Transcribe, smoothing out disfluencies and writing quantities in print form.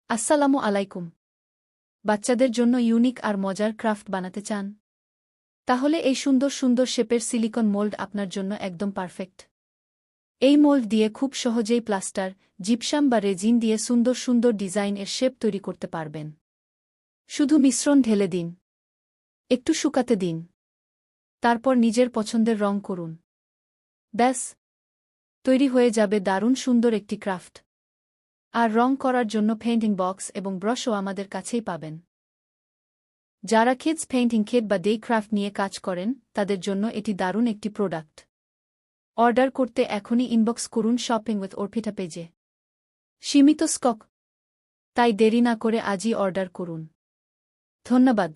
আসসালামু আলাইকুম। বাচ্চাদের জন্য ইউনিক আর মজার ক্রাফট বানাতে চান? তাহলে এই সুন্দর সুন্দর শেপের সিলিকন মোল্ড আপনার জন্য একদম পারফেক্ট। এই মোল্ড দিয়ে খুব সহজেই প্লাস্টার, জিপসাম বা রেজিন দিয়ে সুন্দর সুন্দর ডিজাইন এর শেপ তৈরি করতে পারবেন। শুধু মিশ্রণ ঢেলে দিন, একটু শুকাতে দিন, তারপর নিজের পছন্দের রং করুন। ব্যাস, তৈরি হয়ে যাবে দারুণ সুন্দর একটি ক্রাফট। আর রং করার জন্য পেইন্টিং বক্স এবং ব্রাশও আমাদের কাছেই পাবেন। যারা কিডস পেইন্টিং কিট বা ডে ক্রাফট নিয়ে কাজ করেন, তাদের জন্য এটি দারুণ একটি প্রোডাক্ট। অর্ডার করতে এখনই ইনবক্স করুন শপিং উইথ অর্পিতা পেজে। সীমিত স্টক, তাই দেরি না করে আজই অর্ডার করুন। ধন্যবাদ।